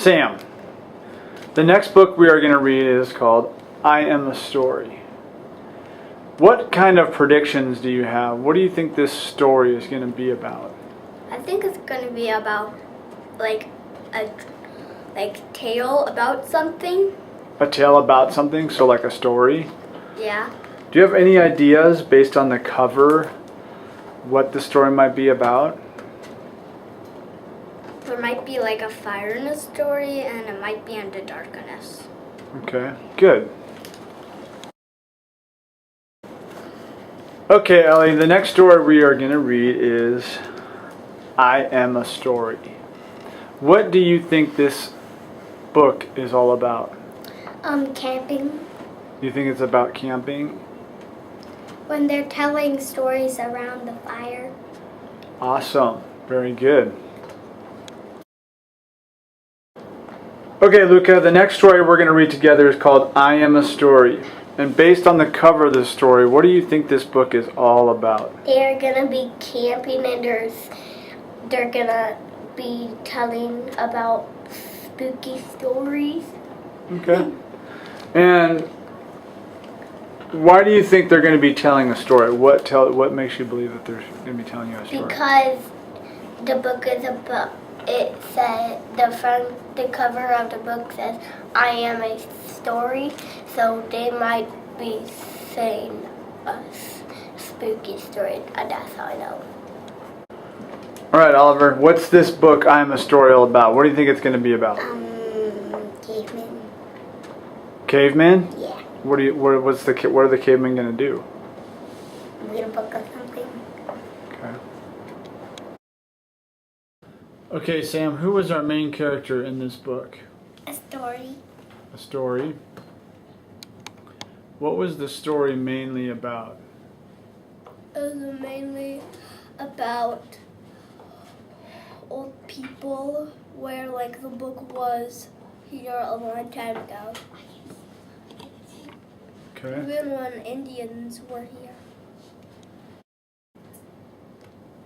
Sam, the next book we are going to read is called I Am a Story. What kind of predictions do you have? What do you think this story is going to be about? I think it's going to be about like a tale about something. A tale about something, so like a story? Yeah. Do you have any ideas based on the cover what the story might be about? There might be like a fire in the story, and it might be in the darkness. Okay, good. Okay, Ellie, the next story we are going to read is I Am a Story. What do you think this book is all about? Camping. You think it's about camping? When they're telling stories around the fire. Awesome. Very good. Okay, Luca, the next story we're going to read together is called I Am a Story. And based on the cover of this story, what do you think this book is all about? They're going to be camping, and they're going to be telling about spooky stories. Okay. And why do you think they're going to be telling a story? What makes you believe that they're going to be telling you a story? Because the book is about, it said, the cover of the book says, I am a story, so they might be saying a spooky story, and that's how I know. All right, Oliver, what's this book, I Am a Story, all about? What do you think it's going to be about? Cavemen. Cavemen? Yeah. What are the cavemen going to do? Read a book or something. Okay. Okay, Sam, who was our main character in this book? A story. A story. What was the story mainly about? It was mainly about old people, where like the book was here a long time ago. Okay. Even when Indians were here.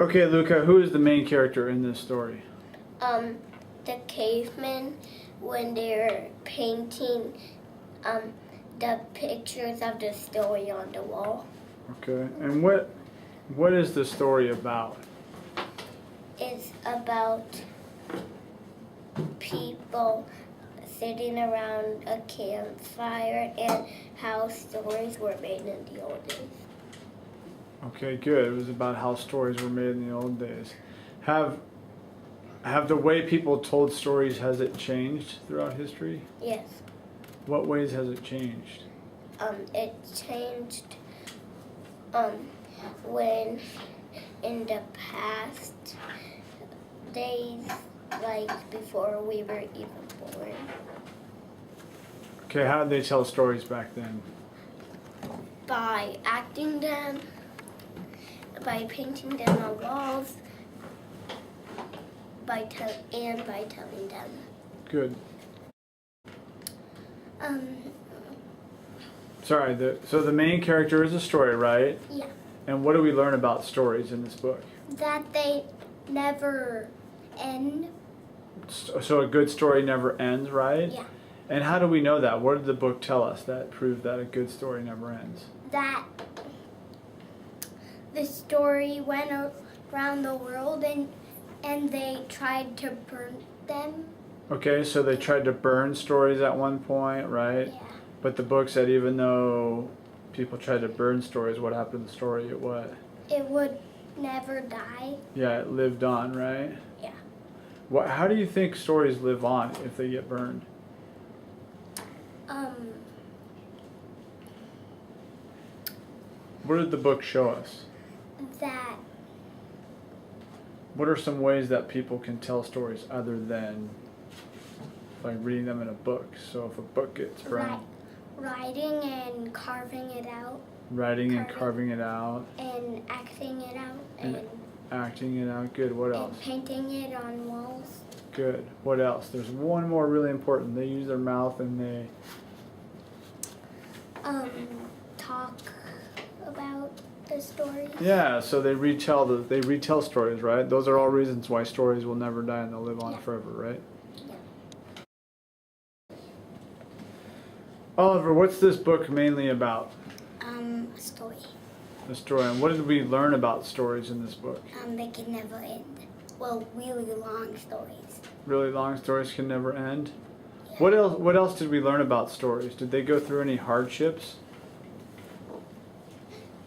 Okay, Luca, who is the main character in this story? The cavemen, when they're painting the pictures of the story on the wall. Okay, and what is the story about? It's about people sitting around a campfire and how stories were made in the old days. Okay, good. It was about how stories were made in the old days. Have the way people told stories, has it changed throughout history? Yes. What ways has it changed? It changed when in the past days, like before we were even born. Okay, how did they tell stories back then? By acting them, by painting them on walls, by telling them. Good. Sorry, so the main character is a story, right? Yeah. And what do we learn about stories in this book? That they never end. So a good story never ends, right? Yeah. And how do we know that? What did the book tell us that proved that a good story never ends? That the story went around the world and they tried to burn them. Okay, so they tried to burn stories at one point, right? Yeah. But the book said even though people tried to burn stories, what happened to the story? It what? It would never die. Yeah, it lived on, right? Yeah. How do you think stories live on if they get burned? What did the book show us? That What are some ways that people can tell stories other than like reading them in a book? So if a book gets burned, writing and carving it out. Writing and carving it out. And acting it out. And acting it out. Good. What else? And painting it on walls. Good. What else? There's one more really important. They use their mouth and they talk about the stories. Yeah, so they retell stories, right? Those are all reasons why stories will never die and they'll live on forever, right? Oliver, what's this book mainly about? A story. The story. And what did we learn about stories in this book? They can never end. Well, really long stories. Really long stories can never end. Yeah. What else did we learn about stories? Did they go through any hardships?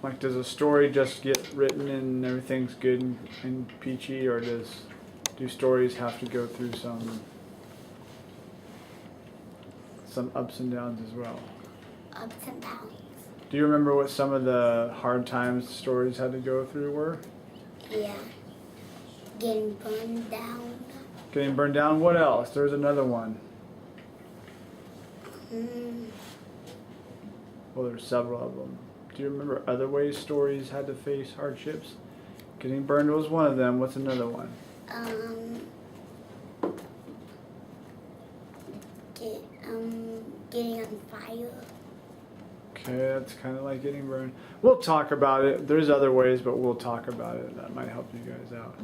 Like, does a story just get written and everything's good and peachy, or do stories have to go through some ups and downs as well? Ups and downs. Do you remember what some of the hard times stories had to go through were? Yeah. Getting burned down. Getting burned down. What else? There's another one. Well, there's several of them. Do you remember other ways stories had to face hardships? Getting burned was one of them. What's another one? Getting on fire. Okay, that's kind of like getting burned. We'll talk about it. There's other ways, but we'll talk about it. That might help you guys out.